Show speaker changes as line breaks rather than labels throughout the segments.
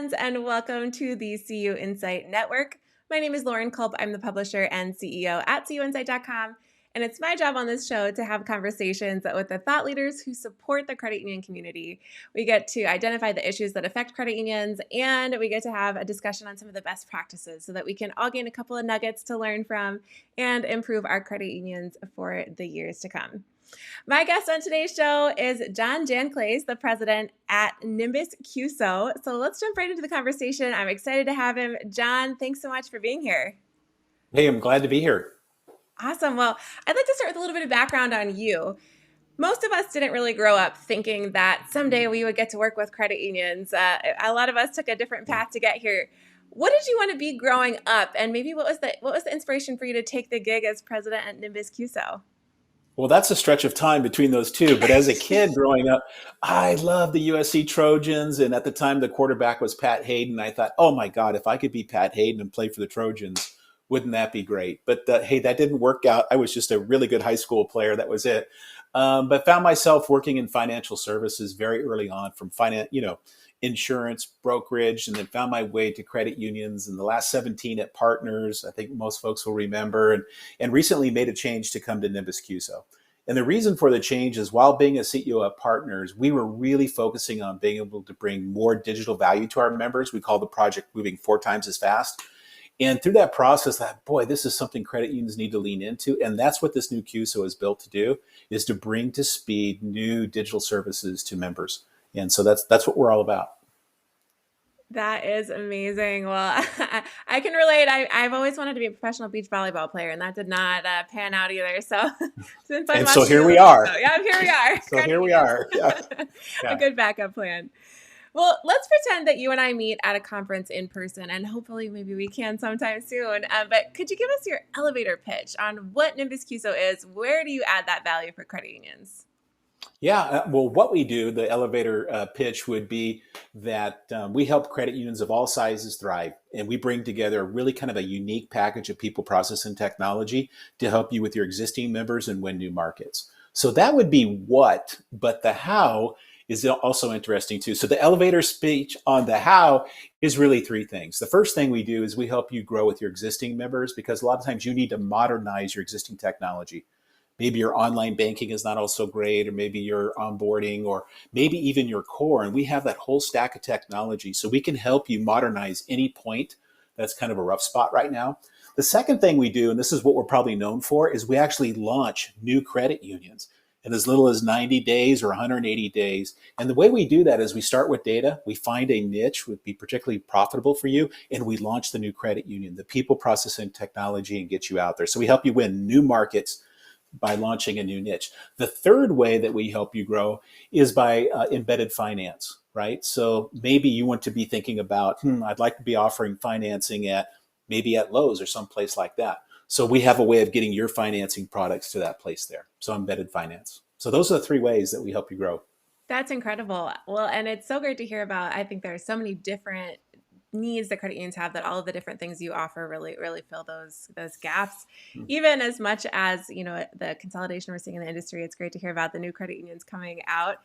fans, and welcome to the CUInsight Network. My name is Lauren Culp. I'm the publisher and CEO at CUInsight.com, and it's my job on this show to have conversations with the thought leaders who support the credit union community. We get to identify the issues that affect credit unions, and we get to have a discussion on some of the best practices so that we can all gain a couple of nuggets to learn from and improve our credit unions for the years to come. My guest on today's show is John Janclaes, the president at Nymbus CUSO. So let's jump right into the conversation. I'm excited to have him. John, thanks so much for being here.
Hey, I'm glad to be here.
Awesome. Well, I'd like to start with a little bit of background on you. Most of us didn't really grow up thinking that someday we would get to work with credit unions. A lot of us took a different path to get here. What did you want to be growing up? And maybe what was the inspiration for you to take the gig as president at Nymbus CUSO?
Well, that's a stretch of time between those two. But as a kid growing up, I loved the USC Trojans. And at the time, the quarterback was Pat Hayden. I thought, oh my God, if I could be Pat Hayden and play for the Trojans, wouldn't that be great? But hey, that didn't work out. I was just a really good high school player. That was it. But found myself working in financial services very early on, from finance, insurance, brokerage, and then found my way to credit unions in the last 17 at Partners. I think most folks will remember, and recently made a change to come to Nymbus CUSO. And the reason for the change is, while being a CEO at Partners, we were really focusing on being able to bring more digital value to our members. We call the project moving 4 times as fast. And through that process, I thought, boy, this is something credit unions need to lean into. And that's what this new CUSO is built to do, is to bring to speed new digital services to members. And so that's what we're all about.
That is amazing. Well, I can relate. I've always wanted to be a professional beach volleyball player, and that did not pan out either. So it's been fun.
And so here we are.
Yeah, here we are.
So here we are. Yeah.
A good backup plan. Well, let's pretend that you and I meet at a conference in person, and hopefully maybe we can sometime soon. But could you give us your elevator pitch on what Nymbus CUSO is? Where do you add that value for credit unions?
Yeah, well, what we do, the elevator pitch would be that we help credit unions of all sizes thrive. And we bring together really kind of a unique package of people, process, and technology to help you with your existing members and win new markets. So that would be what, but the how is also interesting too. So the elevator speech on the how is really 3 things. The first thing we do is we help you grow with your existing members, because a lot of times you need to modernize your existing technology. Maybe your online banking is not also great, or maybe your onboarding, or maybe even your core. And we have that whole stack of technology, so we can help you modernize any point that's kind of a rough spot right now. The second thing we do, and this is what we're probably known for, is we actually launch new credit unions in as little as 90 days or 180 days. And the way we do that is we start with data. We find a niche would be particularly profitable for you, and we launch the new credit union, the people, process, and technology, and get you out there. So we help you win new markets by launching a new niche. The third way that we help you grow is by embedded finance, right? So maybe you want to be thinking about, I'd like to be offering financing maybe at Lowe's or someplace like that. So we have a way of getting your financing products to that place there. So embedded finance. So those are the 3 ways that we help you grow.
That's incredible. Well, and it's so great to hear about. I think there are so many different needs that credit unions have, that all of the different things you offer really fill those gaps. Even as much as, the consolidation we're seeing in the industry, it's great to hear about the new credit unions coming out.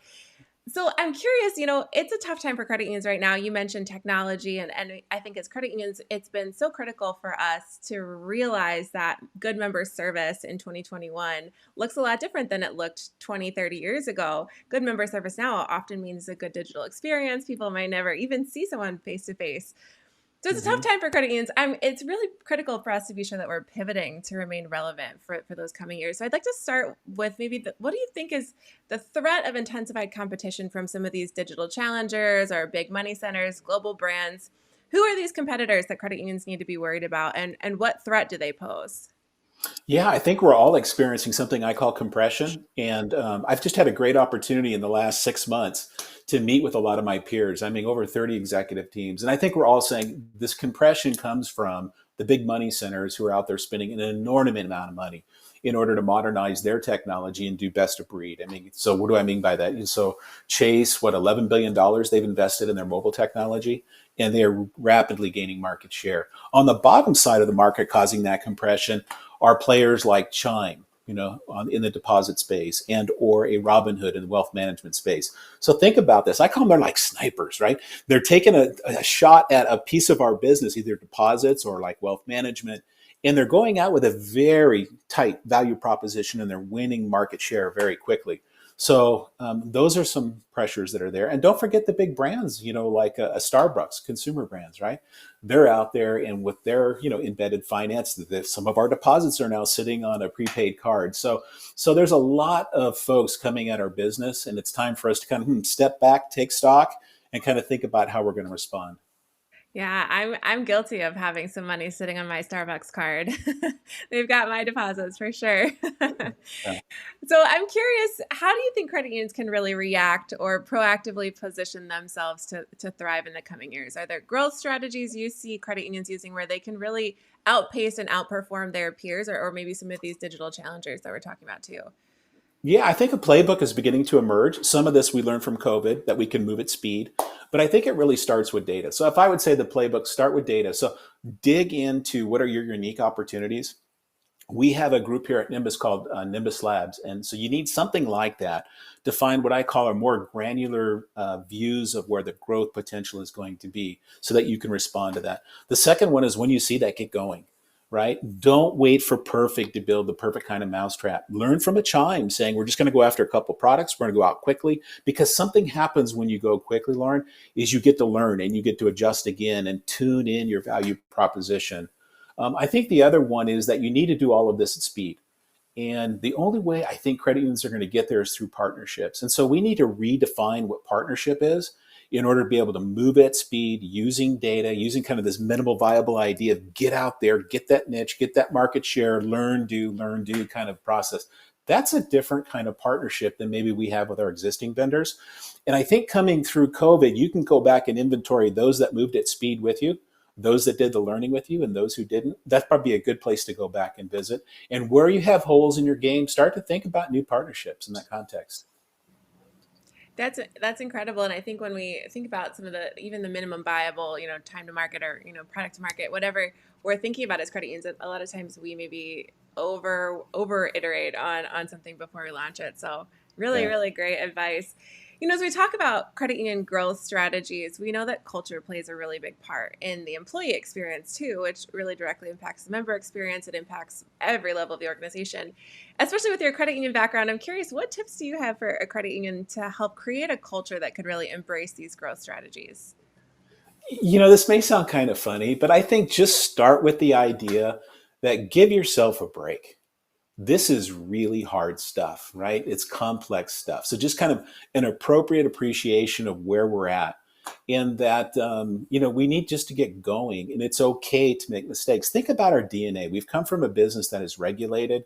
So I'm curious, it's a tough time for credit unions right now. You mentioned technology, and I think as credit unions, it's been so critical for us to realize that good member service in 2021 looks a lot different than it looked 20, 30 years ago. Good member service now often means a good digital experience. People might never even see someone face to face. So it's a tough time for credit unions. It's really critical for us to be sure that we're pivoting to remain relevant for those coming years. So I'd like to start with maybe what do you think is the threat of intensified competition from some of these digital challengers or big money centers, global brands? Who are these competitors that credit unions need to be worried about, and what threat do they pose?
Yeah, I think we're all experiencing something I call compression. And I've just had a great opportunity in the last 6 months to meet with a lot of my peers. I mean, over 30 executive teams. And I think we're all saying this compression comes from the big money centers who are out there spending an inordinate amount of money in order to modernize their technology and do best of breed. I mean, so what do I mean by that? So Chase, $11 billion they've invested in their mobile technology, and they are rapidly gaining market share. On the bottom side of the market causing that compression are players like Chime, in the deposit space, and or a Robinhood in the wealth management space. So think about this. I call them, they're like snipers, right? They're taking a shot at a piece of our business, either deposits or like wealth management, and they're going out with a very tight value proposition, and they're winning market share very quickly. So those are some pressures that are there. And don't forget the big brands, like a Starbucks, consumer brands, right? They're out there, and with their embedded finance, some of our deposits are now sitting on a prepaid card. So there's a lot of folks coming at our business, and it's time for us to kind of step back, take stock, and kind of think about how we're going to respond.
Yeah, I'm guilty of having some money sitting on my Starbucks card. They've got my deposits for sure.
Yeah.
So I'm curious, how do you think credit unions can really react or proactively position themselves to thrive in the coming years? Are there growth strategies you see credit unions using where they can really outpace and outperform their peers, or maybe some of these digital challengers that we're talking about too?
Yeah, I think a playbook is beginning to emerge. Some of this we learned from COVID, that we can move at speed, but I think it really starts with data. So if I would say the playbook, start with data. So dig into what are your unique opportunities. We have a group here at Nymbus called Nymbus Labs. And so you need something like that to find what I call a more granular views of where the growth potential is going to be, so that you can respond to that. The second one is, when you see that, get going, right? Don't wait for perfect to build the perfect kind of mousetrap. Learn from a chime saying, we're just going to go after a couple products. We're going to go out quickly, because something happens when you go quickly, Lauren, is you get to learn and you get to adjust again and tune in your value proposition. I think the other one is that you need to do all of this at speed. And the only way I think credit unions are going to get there is through partnerships. And so we need to redefine what partnership is in order to be able to move at speed using data, using kind of this minimal viable idea of get out there, get that niche, get that market share, learn, do kind of process. That's a different kind of partnership than maybe we have with our existing vendors. And I think coming through COVID, you can go back and inventory those that moved at speed with you, those that did the learning with you, and those who didn't. That's probably a good place to go back and visit. And where you have holes in your game, start to think about new partnerships in that context.
That's incredible, and I think when we think about some of the even the minimum viable, time to market, or product to market, whatever we're thinking about as credit unions, a lot of times we maybe over iterate on something before we launch it. So really,
Yeah.
really great advice. As we talk about credit union growth strategies, we know that culture plays a really big part in the employee experience too, which really directly impacts the member experience. It impacts every level of the organization. Especially with your credit union background, I'm curious, what tips do you have for a credit union to help create a culture that could really embrace these growth strategies?
This may sound kind of funny, but I think just start with the idea that give yourself a break. This is really hard stuff, right? It's complex stuff. So just kind of an appropriate appreciation of where we're at, and that, we need just to get going, and it's okay to make mistakes. Think about our DNA. We've come from a business that is regulated,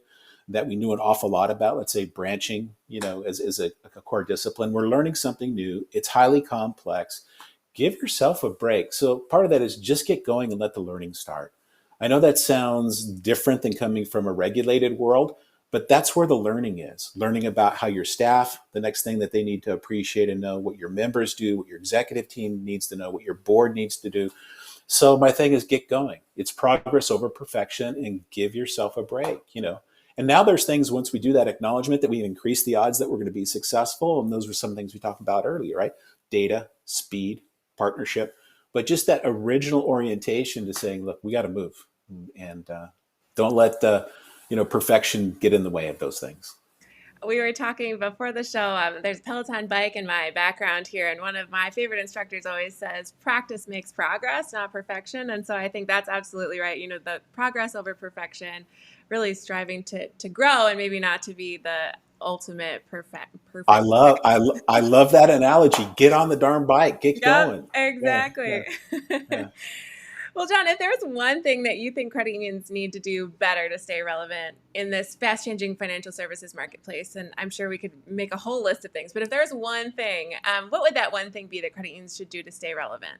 that we knew an awful lot about, let's say branching, as a core discipline. We're learning something new. It's highly complex. Give yourself a break. So part of that is just get going and let the learning start. I know that sounds different than coming from a regulated world, but that's where the learning is. Learning about how your staff, the next thing that they need to appreciate and know, what your members do, what your executive team needs to know, what your board needs to do. So my thing is get going. It's progress over perfection, and give yourself a break. And now there's things, once we do that acknowledgement, that we increase the odds that we're going to be successful. And those were some things we talked about earlier, right? Data, speed, partnership, but just that original orientation to saying, look, we got to move, and don't let the perfection get in the way of those things.
We were talking before the show. There's a Peloton bike in my background here, and one of my favorite instructors always says, "Practice makes progress, not perfection." And so I think that's absolutely right. The progress over perfection, really striving to grow, and maybe not to be the ultimate
I
perfect.
love I, I love that analogy. Get on the darn bike, get
Yep,
going. Yeah, yeah,
exactly.
yeah.
Well, John, if there's one thing that you think credit unions need to do better to stay relevant in this fast changing financial services marketplace, and I'm sure we could make a whole list of things, but if there's one thing, what would that one thing be that credit unions should do to stay relevant?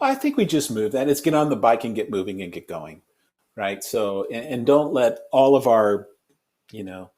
Well, I think we just move that. It's get on the bike and get moving and get going, right? So, and don't let all of our you know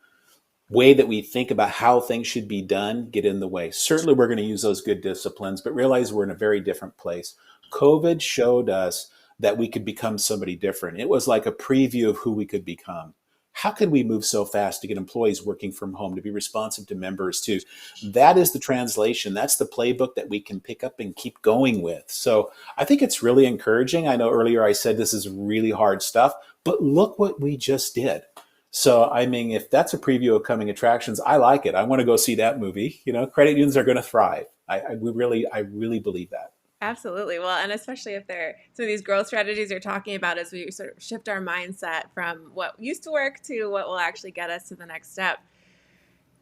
way that we think about how things should be done get in the way. Certainly, we're going to use those good disciplines, but realize we're in a very different place. COVID showed us that we could become somebody different. It was like a preview of who we could become. how could we move so fast to get employees working from home, to be responsive to members too? That is the translation. That's the playbook that we can pick up and keep going with. So I think it's really encouraging. I know earlier I said this is really hard stuff, but look what we just did. So, I mean, if that's a preview of coming attractions, I like it. I want to go see that movie. Credit unions are going to thrive. I really believe that.
Absolutely. Well, and especially if they're some of these growth strategies you're talking about as we sort of shift our mindset from what used to work to what will actually get us to the next step.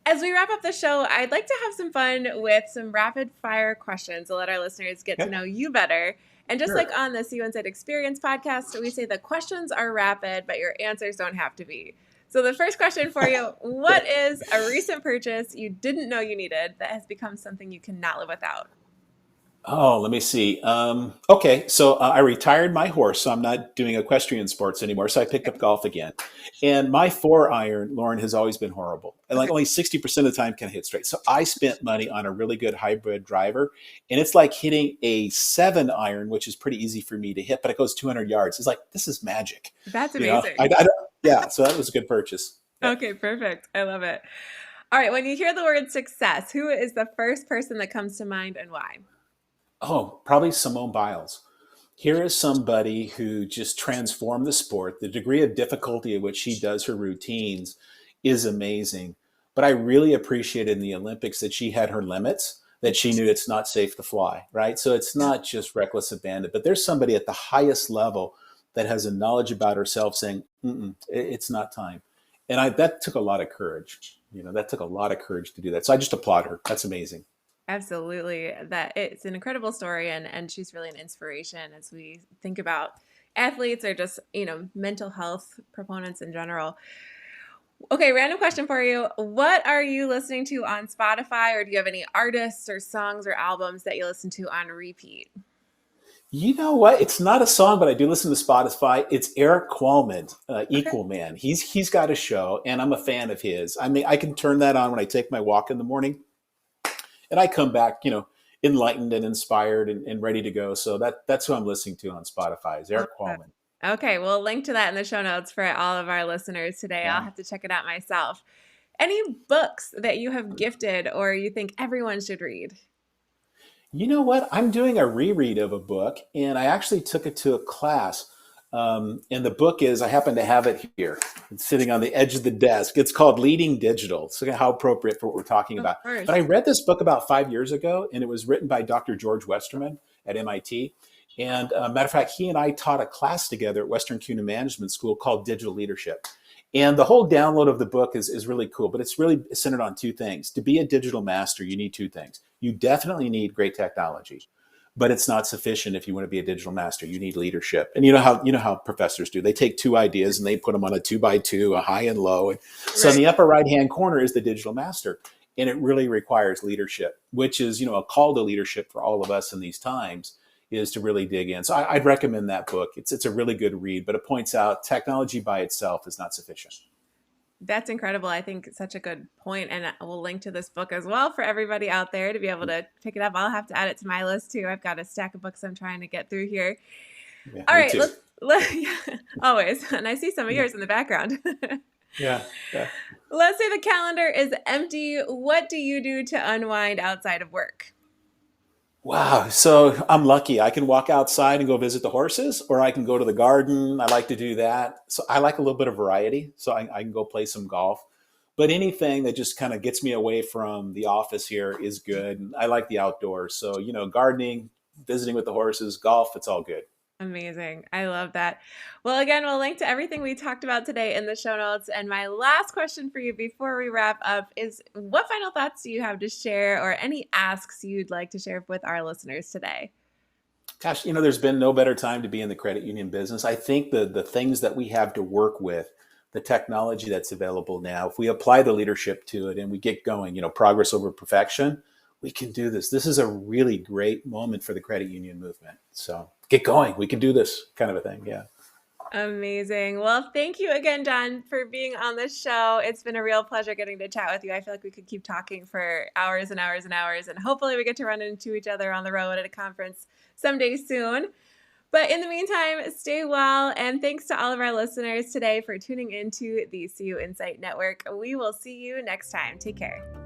As we wrap up the show, I'd like to have some fun with some rapid fire questions to let our listeners get to
Yeah,
know you better. And just
sure.
like on the CUInsight Experience podcast, we say the questions are rapid, but your answers don't have to be. So the first question for you, what is a recent purchase you didn't know you needed that has become something you cannot live without?
Oh, let me see. Okay, so I retired my horse, so I'm not doing equestrian sports anymore. So I picked
Okay.
up golf again, and my 4 iron, Lauren, has always been horrible, and like
Okay.
only 60% of the time can I hit straight. So I spent money on a really good hybrid driver, and it's like hitting a 7 iron, which is pretty easy for me to hit, but it goes 200 yards. It's like this is magic,
That's
you know.
amazing.
Yeah, so that was a good purchase. Yeah.
Okay, perfect. I love it. All right, when you hear the word success, who is the first person that comes to mind and why?
Oh, probably Simone Biles. Here is somebody who just transformed the sport. The degree of difficulty at which she does her routines is amazing. But I really appreciated in the Olympics that she had her limits, that she knew it's not safe to fly, right? So it's
Yeah.
not just reckless abandon, but there's somebody at the highest level that has a knowledge about herself saying, it's not time. And that took a lot of courage. That took a lot of courage to do that. So I just applaud her. That's amazing.
Absolutely. That it's an incredible story and she's really an inspiration as we think about athletes or just, mental health proponents in general. Okay, random question for you. What are you listening to on Spotify, or do you have any artists or songs or albums that you listen to on repeat?
You know what? It's not a song, but I do listen to Spotify. It's Eric Qualman,
Okay.
Equal Man. He's got a show, and I'm a fan of his. I mean, I can turn that on when I take my walk in the morning, and I come back, enlightened and inspired and ready to go. So that's who I'm listening to on Spotify is
I love
Eric
that.
Qualman.
Okay, we'll link to that in the show notes for all of our listeners today. I'll
Yeah.
have to check it out myself. Any books that you have gifted or you think everyone should read?
You know what? I'm doing a reread of a book, and I actually took it to a class. And the book is, I happen to have it here. It's sitting on the edge of the desk. It's called Leading Digital. So, how appropriate for what we're talking
Of
about. But
course.
I read this book about 5 years ago, and it was written by Dr. George Westerman at MIT. And matter of fact, he and I taught a class together at Western CUNA Management School called Digital Leadership. And the whole download of the book is really cool, but it's really centered on two things. To be a digital master, you need two things. You definitely need great technology, but it's not sufficient if you want to be a digital master. You need leadership. And you know how professors do. They take two ideas and they put them on a 2x2, a high and low. And so in
Right.
the upper right-hand corner is the digital master. And it really requires leadership, which is, a call to leadership for all of us in these times is to really dig in. So I'd recommend that book. It's a really good read, but it points out technology by itself is not sufficient.
That's incredible. I think it's such a good point, and we'll link to this book as well for everybody out there to be able to pick it up. I'll have to add it to my list too. I've got a stack of books I'm trying to get through here.
Yeah,
All
me
right,
too.
yeah, always. And I see some of yours in the background.
Yeah, yeah.
Let's say the calendar is empty. What do you do to unwind outside of work?
Wow. So I'm lucky. I can walk outside and go visit the horses, or I can go to the garden. I like to do that. So I like a little bit of variety. So I can go play some golf. But anything that just kind of gets me away from the office here is good. And I like the outdoors. So, gardening, visiting with the horses, golf, it's all good.
Amazing. I love that. Well, again, we'll link to everything we talked about today in the show notes. And my last question for you before we wrap up is what final thoughts do you have to share or any asks you'd like to share with our listeners today?
Gosh, there's been no better time to be in the credit union business. I think the things that we have to work with, the technology that's available now, if we apply the leadership to it and we get going, progress over perfection, we can do this. This is a really great moment for the credit union movement. So get going. We can do this kind of a thing. Yeah.
Amazing. Well, thank you again, John, for being on the show. It's been a real pleasure getting to chat with you. I feel like we could keep talking for hours and hours and hours, and hopefully we get to run into each other on the road at a conference someday soon. But in the meantime, stay well. And thanks to all of our listeners today for tuning into the CUInsight Network. We will see you next time. Take care.